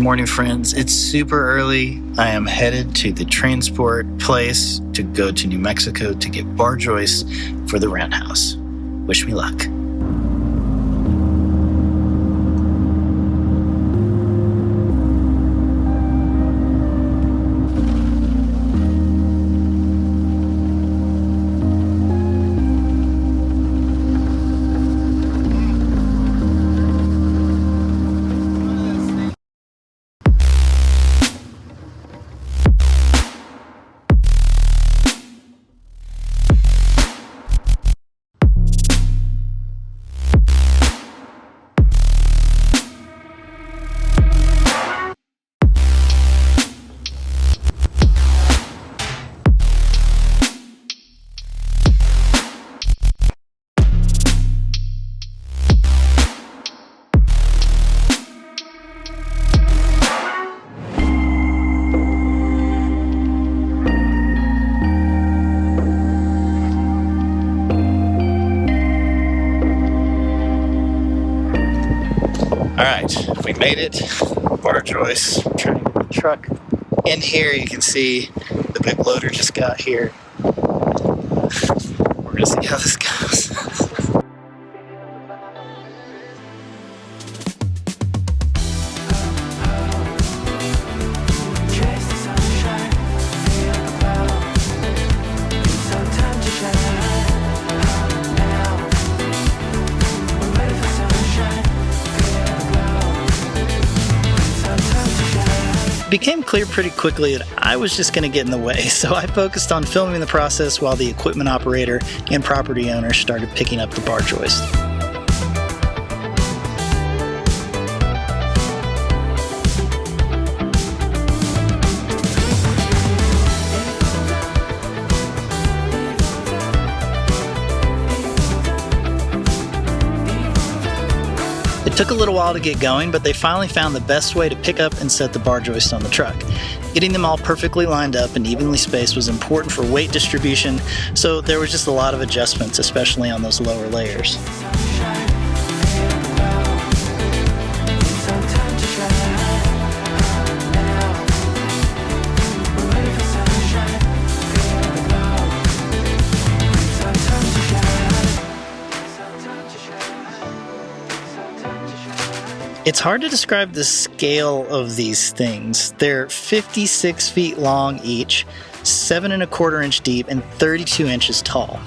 morning, friends. It's super early. I am headed to the transport place to go to New Mexico to get bar joists for the Roundhouse. Wish me luck. All right, we made it. Bar joists, turning the truck in here. You can see the big loader just got here. We're gonna see how this goes. It became clear pretty quickly that I was just going to get in the way, so I focused on filming the process while the equipment operator and property owner started picking up the bar joist. It took a little while to get going, but they finally found the best way to pick up and set the bar joist on the truck. Getting them all perfectly lined up and evenly spaced was important for weight distribution, so there was just a lot of adjustments, especially on those lower layers. It's hard to describe the scale of these things. They're 56 feet long each, 7 1/4 inch deep, and 32 inches tall.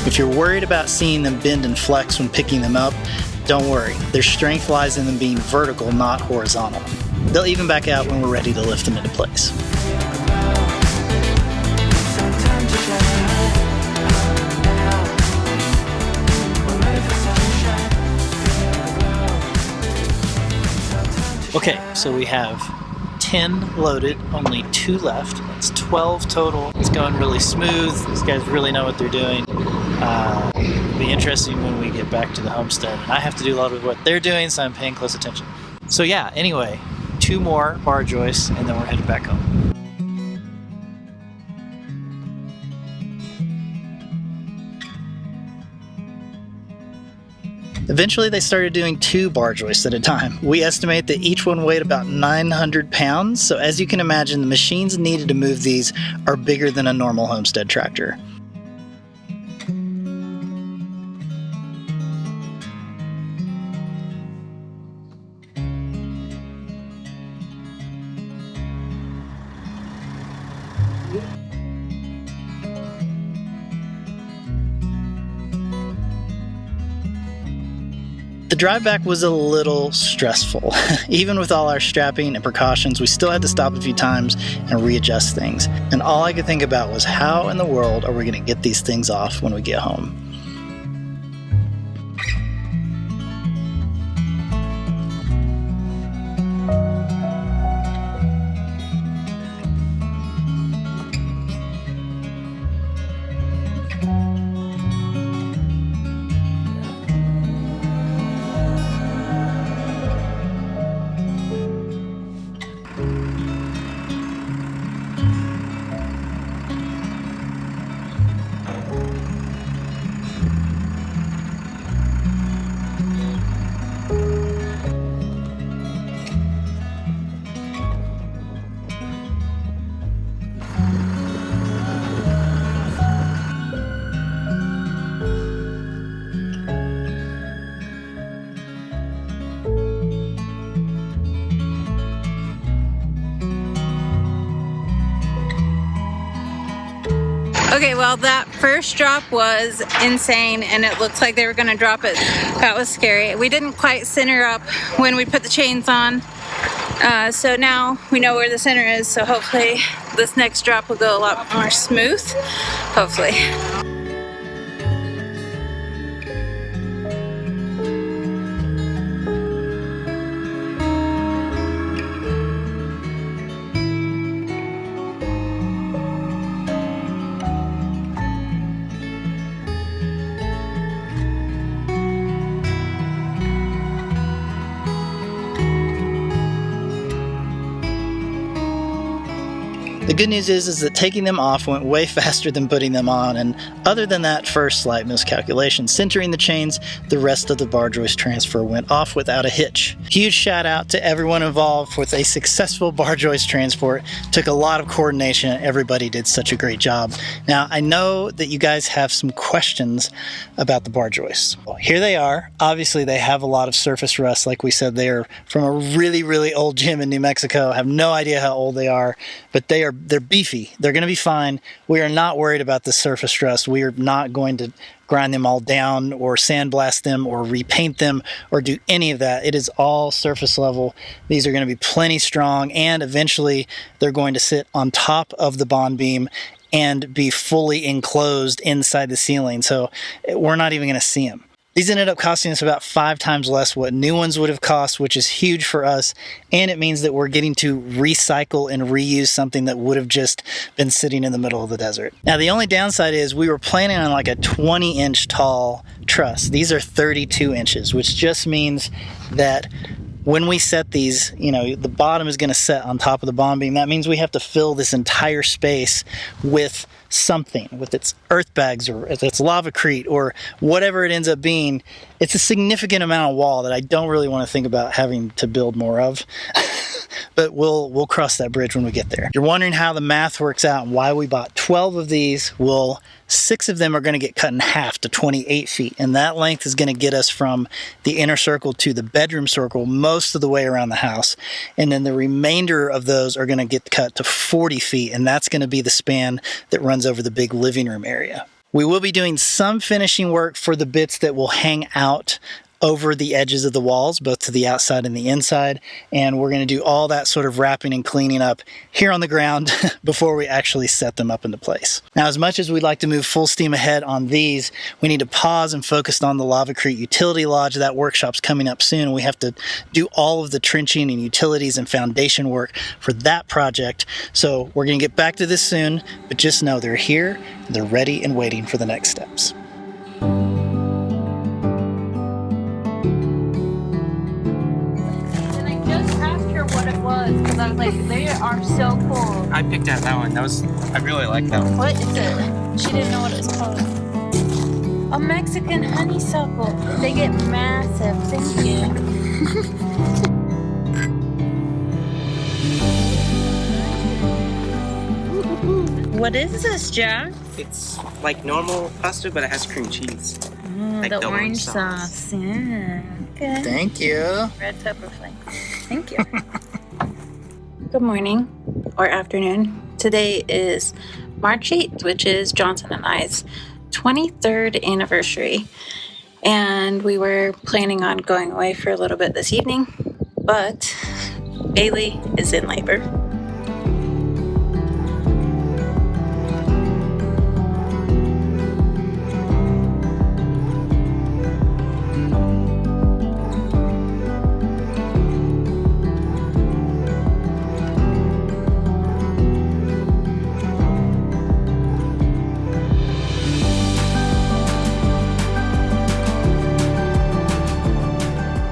If you're worried about seeing them bend and flex when picking them up, don't worry, their strength lies in them being vertical, not horizontal. They'll even back out when we're ready to lift them into place. Okay, so we have 10 loaded, only 2 left. That's 12 total. It's going really smooth. These guys really know what they're doing. It'll be interesting when we get back to the homestead. And I have to do a lot of what they're doing, so I'm paying close attention. So yeah, anyway, 2 more bar joists, and then we're headed back home. Eventually, they started doing 2 bar joists at a time. We estimate that each one weighed about 900 pounds, so as you can imagine, the machines needed to move these are bigger than a normal Homestead tractor. The drive back was a little stressful. Even with all our strapping and precautions, we still had to stop a few times and readjust things. And all I could think about was how in the world are we going to get these things off when we get home? Okay, well, that first drop was insane, and it looks like they were going to drop it. That was scary. We didn't quite center up when we put the chains on, so now we know where the center is, so hopefully this next drop will go a lot more smooth, hopefully. The good news is that taking them off went way faster than putting them on, and other than that first slight miscalculation centering the chains, the rest of the bar joist transfer went off without a hitch. Huge shout out to everyone involved with a successful bar joist transport. Took a lot of coordination. Everybody did such a great job. Now, I know that you guys have some questions about the bar joists. Well, here they are. Obviously, they have a lot of surface rust. Like we said, they're from a really, really old gym in New Mexico. I have no idea how old they are, but they're beefy. They're going to be fine. We are not worried about the surface rust. We are not going to grind them all down or sandblast them or repaint them or do any of that. It is all surface level. These are going to be plenty strong, and eventually they're going to sit on top of the bond beam and be fully enclosed inside the ceiling. So we're not even going to see them. These ended up costing us about 5 times less what new ones would have cost, which is huge for us, and it means that we're getting to recycle and reuse something that would have just been sitting in the middle of the desert. Now, the only downside is we were planning on like a 20-inch tall truss. These are 32 inches, which just means that when we set these, you know, the bottom is going to set on top of the bond beam. That means we have to fill this entire space with something, with its earth bags or its lavacrete or whatever it ends up being. It's a significant amount of wall that I don't really want to think about having to build more of. But we'll cross that bridge when we get there. You're wondering how the math works out and why we bought 12 of these. Well, 6 of them are going to get cut in half to 28 feet, and that length is going to get us from the inner circle to the bedroom circle most of the way around the house, and then the remainder of those are going to get cut to 40 feet, and that's going to be the span that runs over the big living room area. We will be doing some finishing work for the bits that will hang out over the edges of the walls, both to the outside and the inside, and we're going to do all that sort of wrapping and cleaning up here on the ground before we actually set them up into place. Now, as much as we'd like to move full steam ahead on these, we need to pause and focus on the lavacrete utility lodge. That workshop's coming up soon. We have to do all of the trenching and utilities and foundation work for that project, so we're going to get back to this soon, but just know they're here, they're ready and waiting for the next steps. Because I was like, they are so cool. I picked out that one. I really like that one. What is it? She didn't know what it was called. A Mexican honeysuckle. They get massive. Thank you. What is this, Jack? It's like normal pasta, but it has cream cheese. Like the orange sauce. Yeah. Okay. Thank you. Red pepper flakes. Thank you. Good morning or afternoon. Today is March 8th, which is Johnson and I's 23rd anniversary. And we were planning on going away for a little bit this evening, but Bailey is in labor.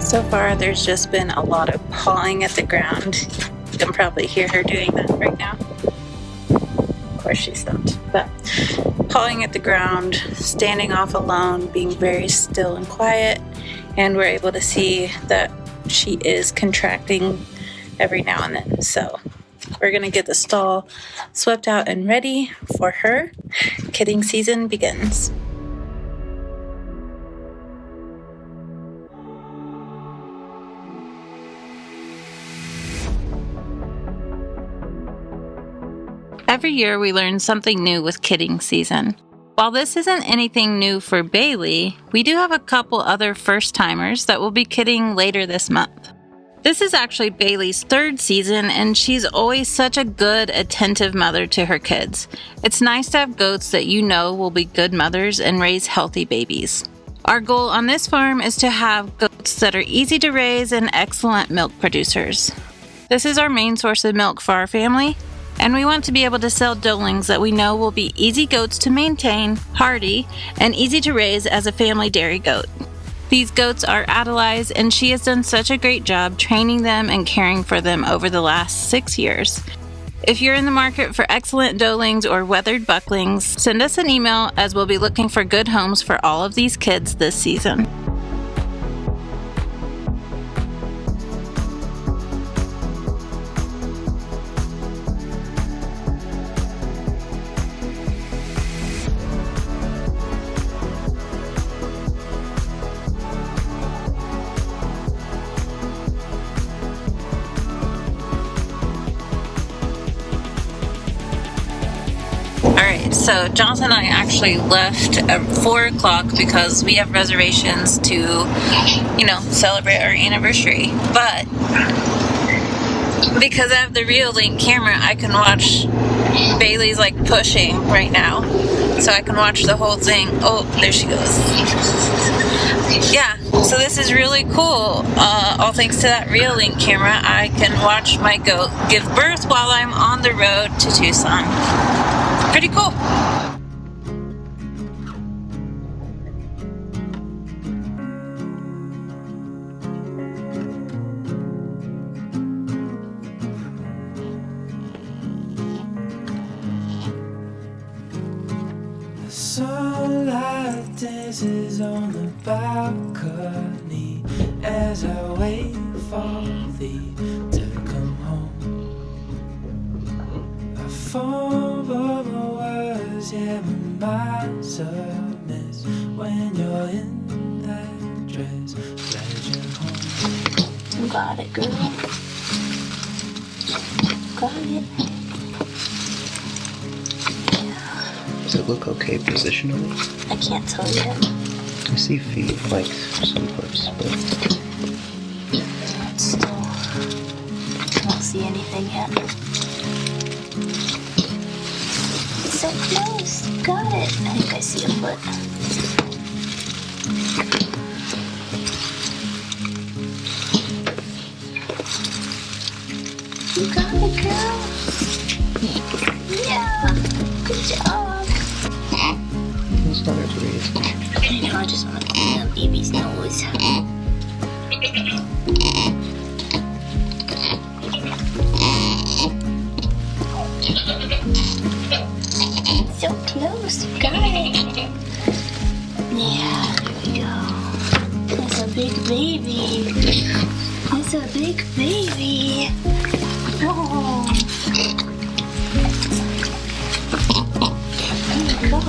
So far, there's just been a lot of pawing at the ground. You can probably hear her doing that right now. Of course, she stopped. But pawing at the ground, standing off alone, being very still and quiet. And we're able to see that she is contracting every now and then. So we're going to get the stall swept out and ready for her. Kidding season begins. Every year we learn something new with kidding season. While this isn't anything new for Bailey, we do have a couple other first-timers that will be kidding later this month. This is actually Bailey's third season, and she's always such a good, attentive mother to her kids. It's nice to have goats that you know will be good mothers and raise healthy babies. Our goal on this farm is to have goats that are easy to raise and excellent milk producers. This is our main source of milk for our family, and we want to be able to sell doelings that we know will be easy goats to maintain, hardy, and easy to raise as a family dairy goat. These goats are Adelaide's, and she has done such a great job training them and caring for them over the last 6 years. If you're in the market for excellent doelings or weathered bucklings, send us an email as we'll be looking for good homes for all of these kids this season. Alright, so Jonathan and I actually left at 4 o'clock because we have reservations to, celebrate our anniversary. But because I have the Reolink camera, I can watch Bailey's pushing right now. So I can watch the whole thing. Oh, there she goes. Yeah, so this is really cool. All thanks to that Reolink camera, I can watch my goat give birth while I'm on the road to Tucson. Pretty cool. The sunlight dances on the balcony as I wait for thee to come home. I fumble my words, yeah, my mind's a mess when you're in that dress. Glad you're home. You got it, girl. Got it. Does it look okay positionally? I can't tell yet. I see feet some parts, but It's still, I don't see anything yet. So close. Got it. I think I see a foot. You got it, girl. Yeah. Good job. it's not a breeze. I know, I just want to clean up baby's nose. So close, got it. Yeah, there we go. That's a big baby. It's a big baby. Oh. There we go.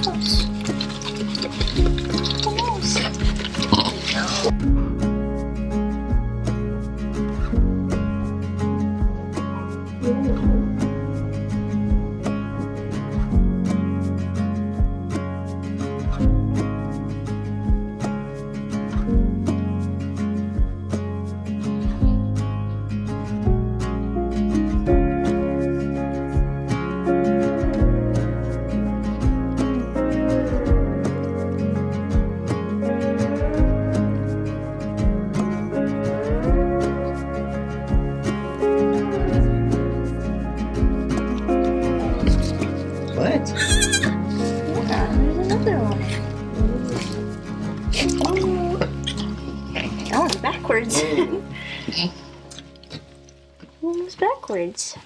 Close. Close. There we go. What? Yeah, there's another one. Oh, it's backwards. One was backwards.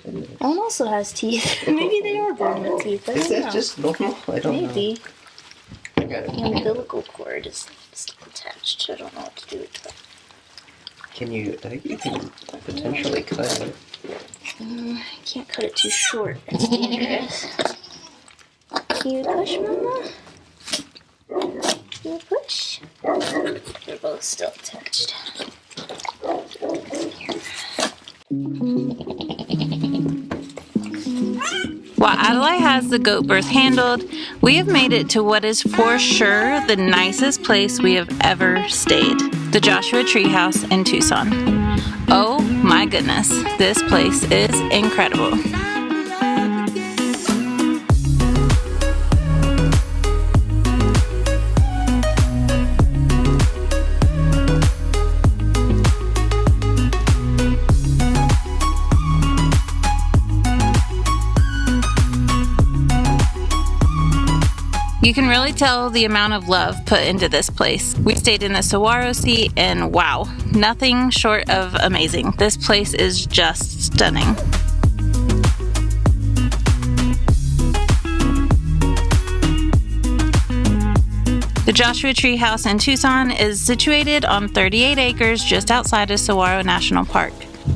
That one also has teeth. Maybe they are dormant teeth. I Is don't that know. just normal? I don't know. Maybe. I got The it. umbilical cord is still attached. I don't know what to do with that. I think you can potentially cut it. I can't cut it too short. It's dangerous. Can you push, Mama? Can you push? They're both still attached. Here. While Adelaide has the goat birth handled, we have made it to what is for sure the nicest place we have ever stayed, the Joshua Treehouse in Tucson. Oh my goodness, this place is incredible. You can really tell the amount of love put into this place. We stayed in the saguaro seat and wow, nothing short of amazing. This place is just stunning. The Joshua Treehouse in Tucson is situated on 38 acres just outside of Saguaro National Park.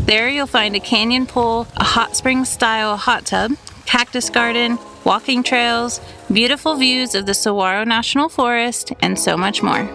There you'll find a canyon pool, a hot spring style hot tub, cactus garden, walking trails, beautiful views of the Saguaro National Forest, and so much more.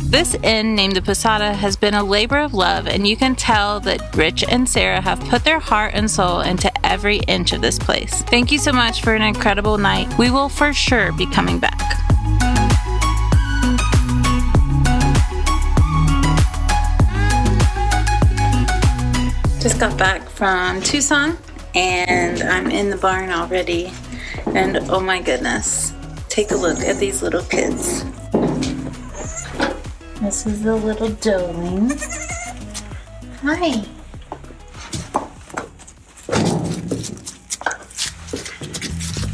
This inn, named the Posada, has been a labor of love, and you can tell that Rich and Sarah have put their heart and soul into every inch of this place. Thank you so much for an incredible night. We will for sure be coming back. Just got back from Tucson, and I'm in the barn already, and oh my goodness, take a look at these little kids. This is the little doeling. Hi.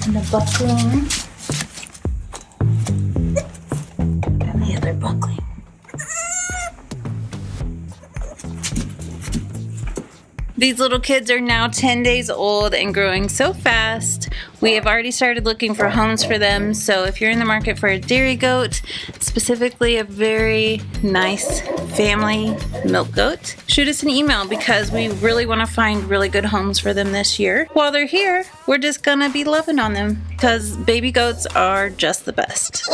And the buckling. And the other buckling. These little kids are now 10 days old and growing so fast. We have already started looking for homes for them, so if you're in the market for a dairy goat, specifically a very nice family milk goat, shoot us an email because we really want to find really good homes for them this year. While they're here, we're just gonna be loving on them because baby goats are just the best.